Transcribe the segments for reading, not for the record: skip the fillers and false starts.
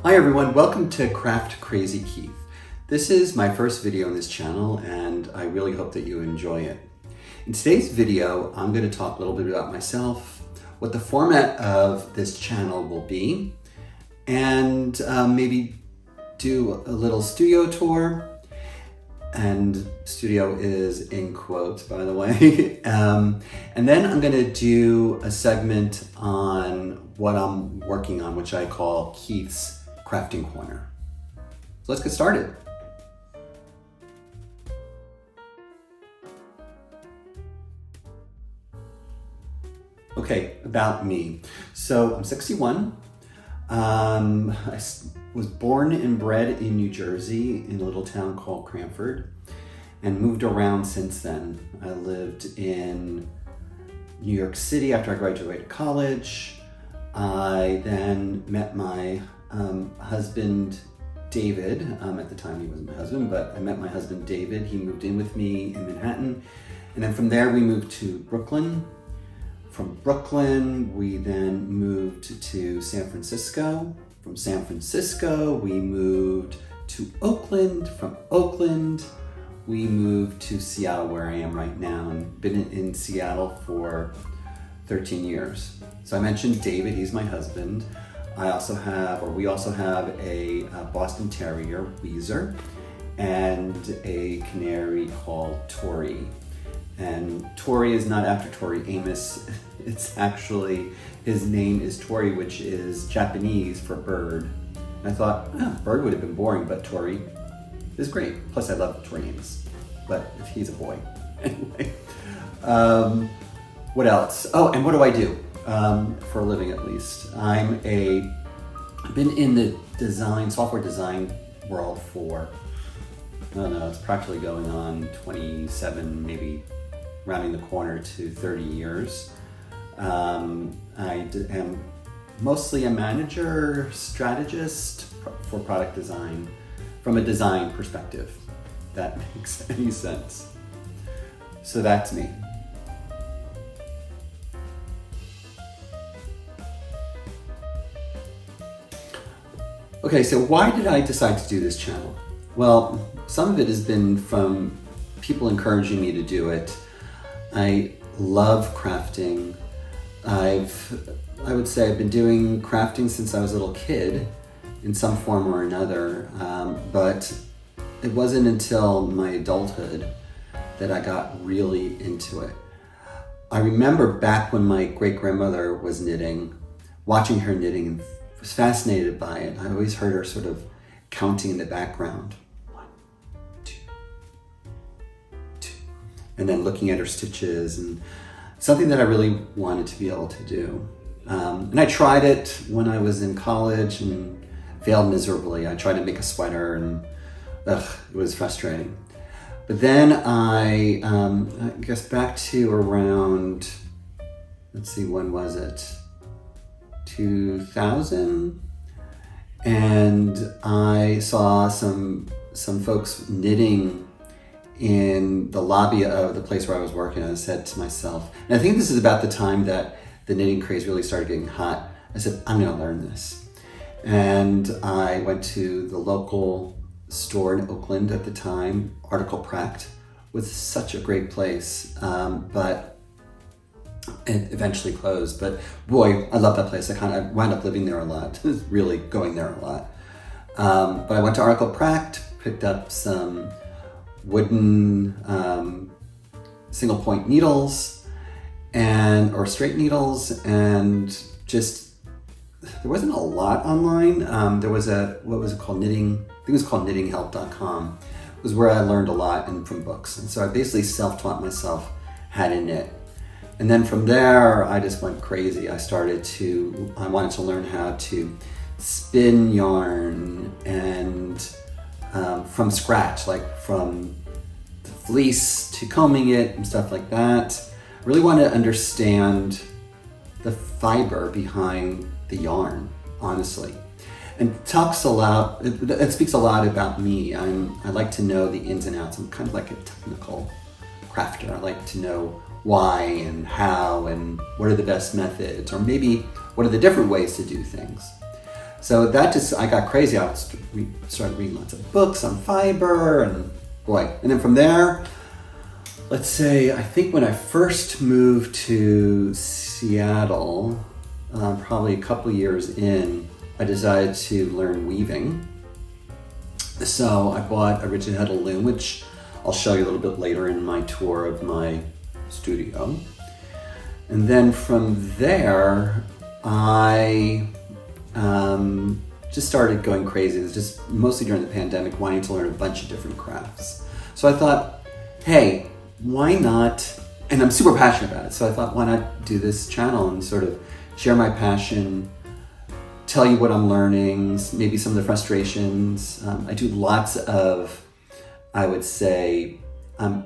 Hi everyone, welcome to Craft Crazy Keith. This is my first video on this channel and I really hope that you enjoy it. In today's video, I'm going to talk a little bit about myself, what the format of this channel will be, and maybe do a little studio tour. And studio is in quotes, by the way. And then I'm going to do a segment on what I'm working on, which I call Keith's Crafting Corner. So let's get started. Okay, about me. So I'm 61. I was born and bred in New Jersey in a little town called Cranford and moved around since then. I lived in New York City after I graduated college. I then met my husband, David. At the time he wasn't my husband, but I met my husband, David. He moved in with me in Manhattan. And then from there we moved to Brooklyn. From Brooklyn, we then moved to San Francisco. From San Francisco, we moved to Oakland. From Oakland, we moved to Seattle, where I am right now, and been in Seattle for 13 years. So I mentioned David, he's my husband. We also have a Boston Terrier, Weezer, and a canary called Tori. And Tori is not after Tori Amos. It's actually, his name is Tori, which is Japanese for bird. And I thought, bird would have been boring, but Tori is great. Plus I love Tori Amos, but he's a boy. Anyway, what else? Oh, and what do I do for a living at least? I've been in the software design world for, I don't know, it's practically going on 27, maybe rounding the corner to 30 years. I am mostly a manager, strategist for product design from a design perspective, if that makes any sense. So that's me. Okay, so why did I decide to do this channel? Well, some of it has been from people encouraging me to do it. I love crafting. I would say I've been doing crafting since I was a little kid in some form or another, but it wasn't until my adulthood that I got really into it. I remember back when my great-grandmother was knitting, watching her knitting, and was fascinated by it. I always heard her sort of counting in the background. 1, 2, 2. And then looking at her stitches, and something that I really wanted to be able to do. And I tried it when I was in college and failed miserably. I tried to make a sweater and it was frustrating. But then I guess back to around, let's see, when was it? 2000, and I saw some folks knitting in the lobby of the place where I was working. I said to myself, and I think this is about the time that the knitting craze really started getting hot, I said, I'm gonna learn this. And I went to the local store in Oakland at the time, Article Pract, was such a great place, but it eventually closed. But boy, I love that place. I wound up living there a lot, really going there a lot. But I went to Article Pract, picked up some wooden single point needles or straight needles, and just, there wasn't a lot online. There was what was it called? Knitting, I think it was called knittinghelp.com. It was where I learned a lot from books. And so I basically self-taught myself how to knit. And then from there, I just went crazy. I wanted to learn how to spin yarn and from scratch, like from the fleece to combing it and stuff like that. I really wanted to understand the fiber behind the yarn, honestly. And it speaks a lot about me. I like to know the ins and outs. I'm kind of like a technical crafter. I like to know why and how and what are the best methods, or maybe what are the different ways to do things. So that just, I got crazy. I started reading lots of books on fiber, and boy. And then from there, let's say, I think when I first moved to Seattle, probably a couple years in, I decided to learn weaving. So I bought a Rigid Heddle Loom, which I'll show you a little bit later in my tour of my studio. And then from there, I just started going crazy. It was just mostly during the pandemic, wanting to learn a bunch of different crafts. So I thought, hey, why not? And I'm super passionate about it. So I thought, why not do this channel and sort of share my passion, tell you what I'm learning, maybe some of the frustrations. I do lots of, I would say, I'm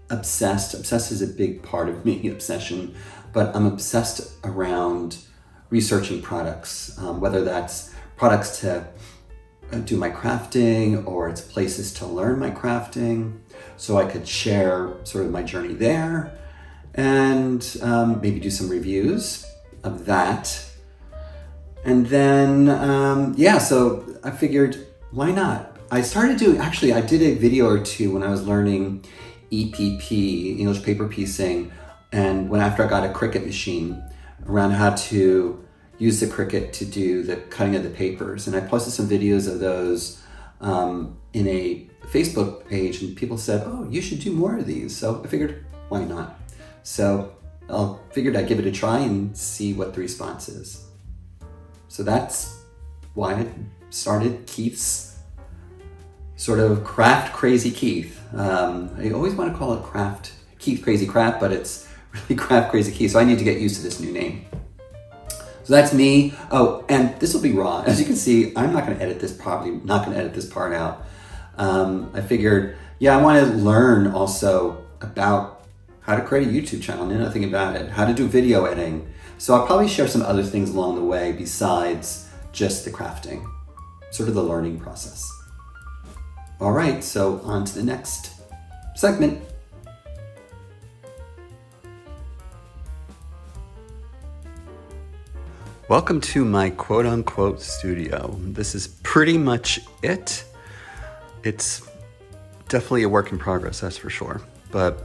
obsessed. Obsessed is a big part of me, obsession, but I'm obsessed around researching products, whether that's products to do my crafting or it's places to learn my crafting, so I could share sort of my journey there and maybe do some reviews of that. And then, so I figured, why not? I started doing, actually, I did a video or two when I was learning EPP, English paper piecing, and after I got a Cricut machine, around how to use the Cricut to do the cutting of the papers. And I posted some videos of those in a Facebook page, and people said, oh, you should do more of these. So I figured, why not? So I figured I'd give it a try and see what the response is. So that's why I started Keith's sort of Craft Crazy Keith. I always want to call it Keith Crazy Craft, but it's really Craft Crazy Keith. So I need to get used to this new name. So that's me. Oh, and this will be raw. As you can see, I'm not going to edit this, probably not going to edit this part out. I figured, I want to learn also about how to create a YouTube channel, know nothing about it, how to do video editing. So I'll probably share some other things along the way besides just the crafting, sort of the learning process. All right, so on to the next segment. Welcome to my quote-unquote studio. This is pretty much it. It's definitely a work in progress, that's for sure. But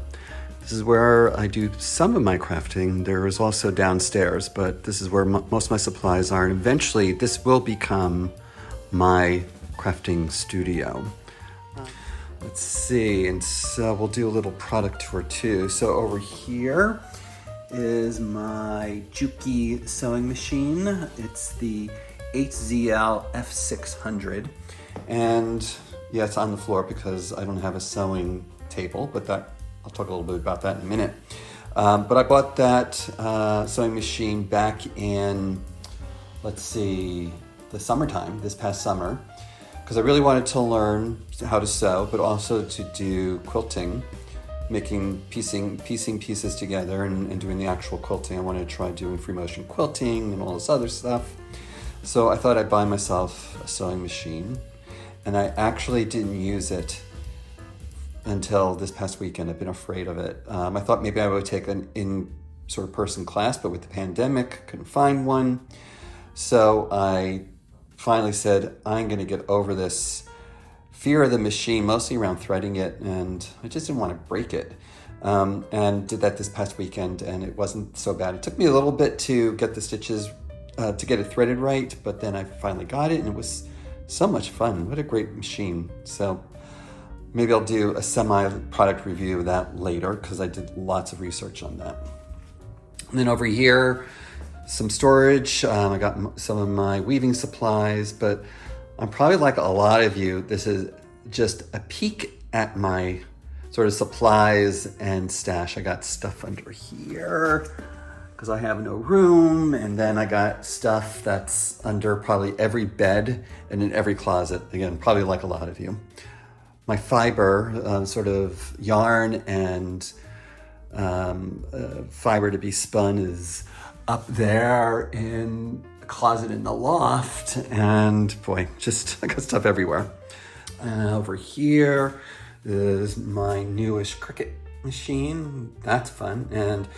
this is where I do some of my crafting. There is also downstairs, but this is where most of my supplies are. And eventually this will become my crafting studio. Let's see, and so we'll do a little product tour too. So over here is my Juki sewing machine. It's the HZL F600. And yeah, it's on the floor because I don't have a sewing table, but I'll talk a little bit about that in a minute. But I bought that sewing machine back in, the summertime, this past summer, because I really wanted to learn how to sew, but also to do quilting, piecing pieces together and doing the actual quilting. I wanted to try doing free motion quilting and all this other stuff. So I thought I'd buy myself a sewing machine, and I actually didn't use it until this past weekend. I've been afraid of it. I thought maybe I would take an in-person class, but with the pandemic, couldn't find one. So I finally said, I'm gonna get over this fear of the machine, mostly around threading it, and I just didn't want to break it. And did that this past weekend, and it wasn't so bad. It took me a little bit to get the stitches, to get it threaded right, but then I finally got it, and it was so much fun. What a great machine. So maybe I'll do a semi-product review of that later, because I did lots of research on that. And then over here, some storage. I got some of my weaving supplies, but I'm probably like a lot of you, this is just a peek at my sort of supplies and stash. I got stuff under here because I have no room, and then I got stuff that's under probably every bed and in every closet. Again, probably like a lot of you. My fiber, sort of yarn and fiber to be spun, is up there in the closet in the loft, and boy, just I got stuff everywhere. Over here is my newish Cricut machine. That's fun. And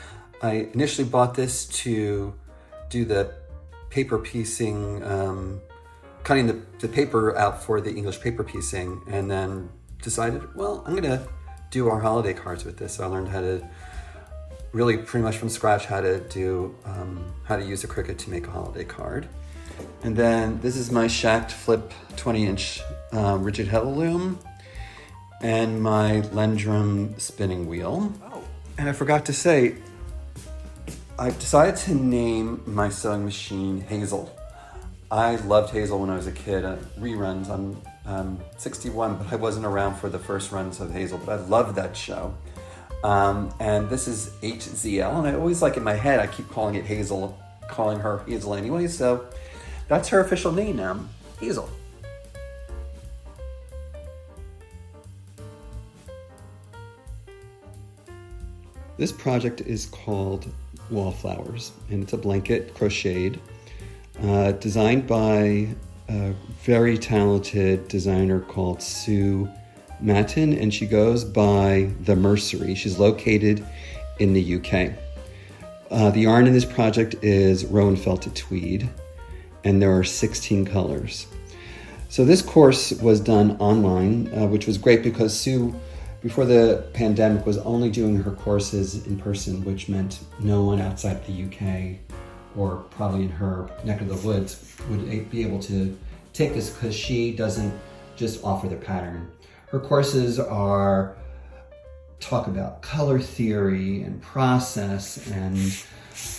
I initially bought this to do the paper piecing cutting the paper out for the English paper piecing, and then decided, well, I'm gonna do our holiday cards with this. So I learned how to, really pretty much from scratch, how to use a Cricut to make a holiday card. And then this is my Schacht Flip 20-inch rigid Heddle loom and my Lendrum spinning wheel. Oh. And I forgot to say, I decided to name my sewing machine Hazel. I loved Hazel when I was a kid. Reruns, I'm 61, but I wasn't around for the first runs of Hazel, but I loved that show. And this is HZL, and I always, like, in my head, I keep calling it Hazel, calling her Hazel anyway, so that's her official name now, Hazel. This project is called Wallflowers, and it's a blanket crocheted, designed by a very talented designer called Sue Matin, and she goes by The Mercery. She's located in the UK. The yarn in this project is Rowan felted tweed, and there are 16 colors. So this course was done online, which was great because Sue, before the pandemic, was only doing her courses in person, which meant no one outside the UK or probably in her neck of the woods would be able to take this, because she doesn't just offer the pattern. Her courses talk about color theory and process and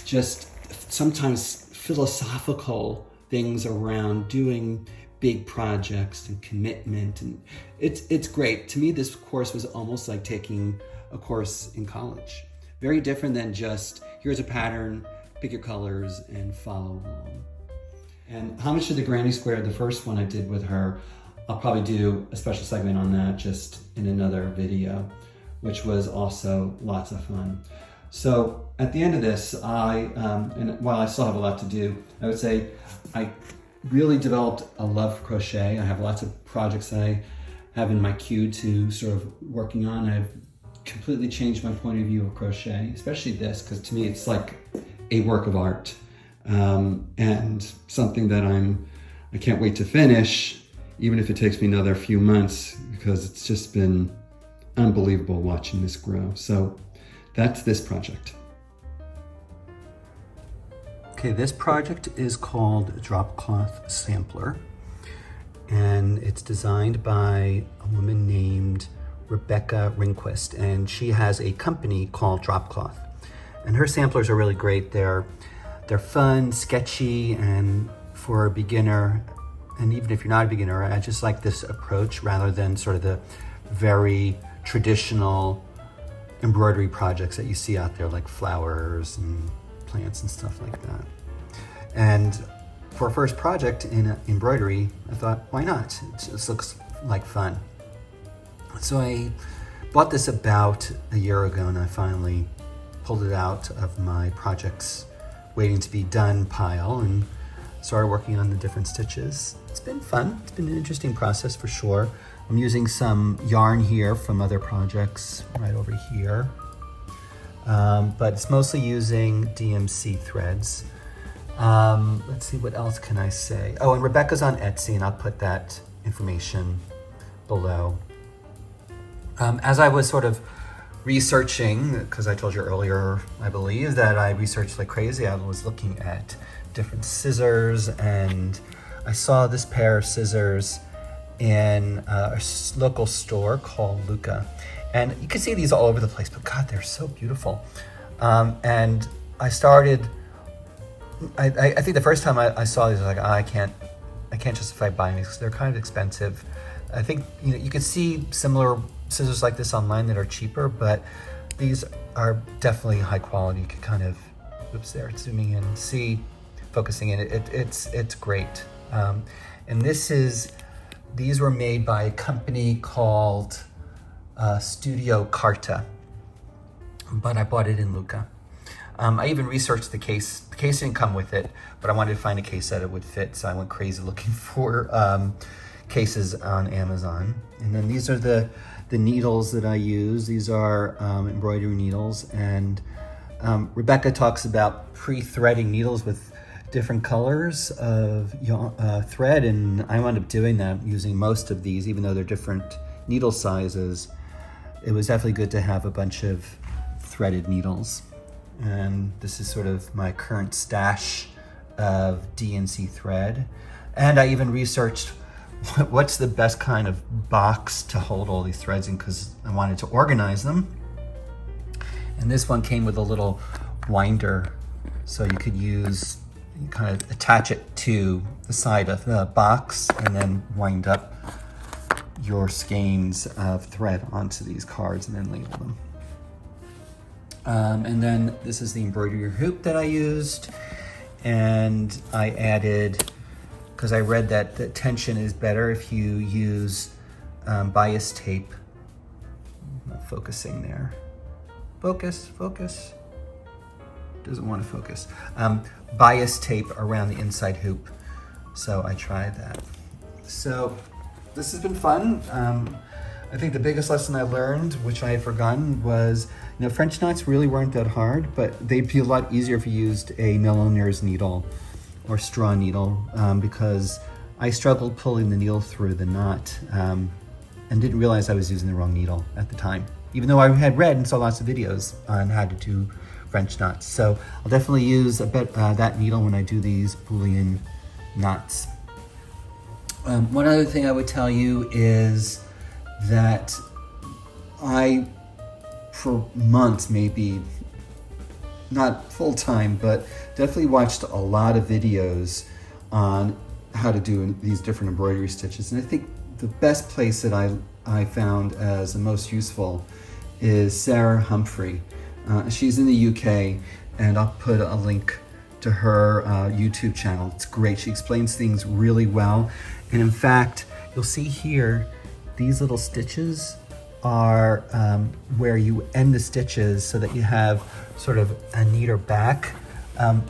just sometimes philosophical things around doing big projects and commitment, and it's great. To me, this course was almost like taking a course in college. Very different than just, here's a pattern, pick your colors and follow along. And Homage to the Granny Square, the first one I did with her, I'll probably do a special segment on that just in another video, which was also lots of fun. So at the end of this, and while I still have a lot to do, I would say I really developed a love for crochet. I have lots of projects that I have in my queue to sort of working on. I've completely changed my point of view of crochet, especially this, because to me it's like a work of art, and something that I can't wait to finish, even if it takes me another few months, because it's just been unbelievable watching this grow. So that's this project. Okay, this project is called Dropcloth Sampler, and it's designed by a woman named Rebecca Ringquist, and she has a company called Dropcloth. And her samplers are really great. They're fun, sketchy, and for a beginner, and even if you're not a beginner, I just like this approach rather than sort of the very traditional embroidery projects that you see out there, like flowers and plants and stuff like that. And for a first project in embroidery, I thought, why not? It just looks like fun. So I bought this about a year ago, and I finally pulled it out of my projects waiting to be done pile and started working on the different stitches. It's been fun. It's been an interesting process for sure. I'm using some yarn here from other projects right over here. But it's mostly using DMC threads. Let's see, what else can I say? Oh, and Rebecca's on Etsy, and I'll put that information below. As I was sort of researching, because I told you earlier, I believe, that I researched like crazy, I was looking at different scissors, and I saw this pair of scissors in a local store called Luca. And you can see these all over the place, but God, they're so beautiful. And I started, I think the first time I saw these, I was like, I can't justify buying these because they're kind of expensive. I think you can see similar scissors like this online that are cheaper, but these are definitely high quality. You can kind of, oops, there, zooming in, see, focusing in, it's great. And these were made by a company called Studio Carta, but I bought it in Luca. I even researched the case. The case didn't come with it, but I wanted to find a case that it would fit, so I went crazy looking for cases on Amazon. And then these are the needles that I use. These are embroidery needles, and Rebecca talks about pre-threading needles with different colors of thread, and I wound up doing that using most of these, even though they're different needle sizes. It was definitely good to have a bunch of threaded needles. And this is sort of my current stash of DNC thread. And I even researched what's the best kind of box to hold all these threads in, because I wanted to organize them. And this one came with a little winder, so you could kind of attach it to the side of the box and then wind up your skeins of thread onto these cards and then label them. And then this is the embroidery hoop that I used, and I added, because I read that the tension is better if you use bias tape. I'm not focusing there. Focus. Doesn't want to focus. Bias tape around the inside hoop. So I tried that. So this has been fun. I think the biggest lesson I learned, which I had forgotten, was French knots really weren't that hard, but they'd be a lot easier if you used a milliner's needle or straw needle, because I struggled pulling the needle through the knot and didn't realize I was using the wrong needle at the time, even though I had read and saw lots of videos on how to do French knots. So I'll definitely use that needle when I do these Boolean knots. One other thing I would tell you is that I, for months, maybe not full time, but definitely watched a lot of videos on how to do these different embroidery stitches. And I think the best place that I found as the most useful is Sarah Humphrey. She's in the UK, and I'll put a link to her YouTube channel. It's great. She explains things really well. And in fact, you'll see here, these little stitches are where you end the stitches so that you have sort of a neater back.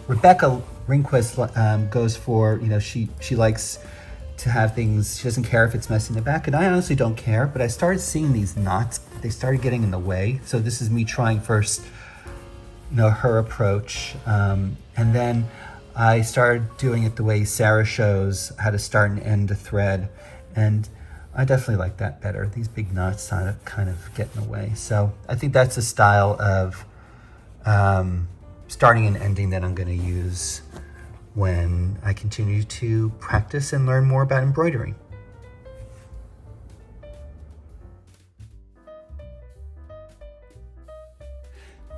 Rebecca Ringquist goes for, she likes to have things, she doesn't care if it's messy in the back, and I honestly don't care, but I started seeing these knots, they started getting in the way. So this is me trying first, her approach, and then I started doing it the way Sarah shows how to start and end a thread, and I definitely like that better. These big knots kind of get in the way. So I think that's a style of starting and ending that I'm going to use when I continue to practice and learn more about embroidery.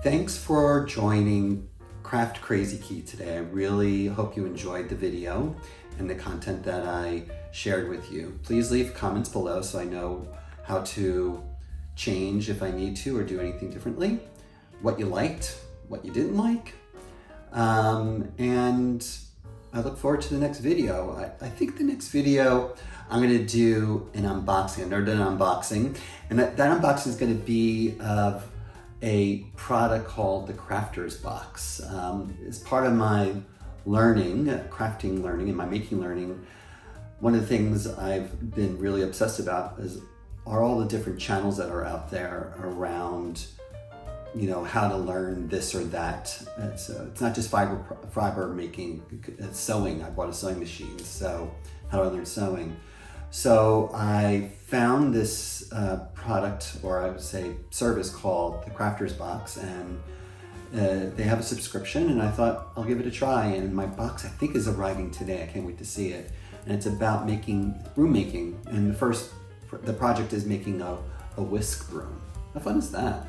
Thanks for joining Craft Crazy Key today. I really hope you enjoyed the video and the content that I shared with you. Please leave comments below so I know how to change if I need to or do anything differently, what you liked, what you didn't like, and I look forward to the next video. I think the next video I'm gonna do an unboxing. I've never done an unboxing, and that unboxing is gonna be of a product called the Crafter's Box. As part of my learning, crafting learning and my making learning, one of the things I've been really obsessed about are all the different channels that are out there around, how to learn this or that. It's not just fiber making, it's sewing. I bought a sewing machine, so how do I learn sewing? So I found this product, or I would say service, called the Crafter's Box, and they have a subscription, and I thought I'll give it a try. And my box, I think, is arriving today. I can't wait to see it. And it's about broom making, and the project is making a whisk broom. How fun is that?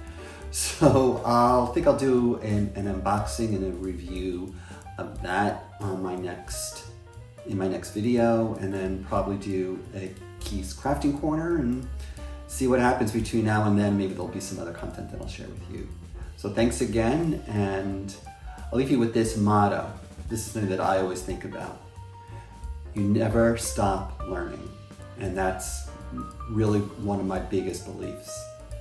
So I think I'll do an unboxing and a review of that on in my next video, and then probably do a Keith's Crafting Corner and see what happens between now and then. Maybe there'll be some other content that I'll share with you. So thanks again, and I'll leave you with this motto. This is something that I always think about. You never stop learning, and that's really one of my biggest beliefs.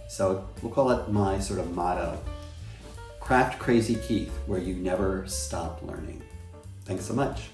So we'll call it my sort of motto. Craft Crazy Keith, where you never stop learning. Thanks so much.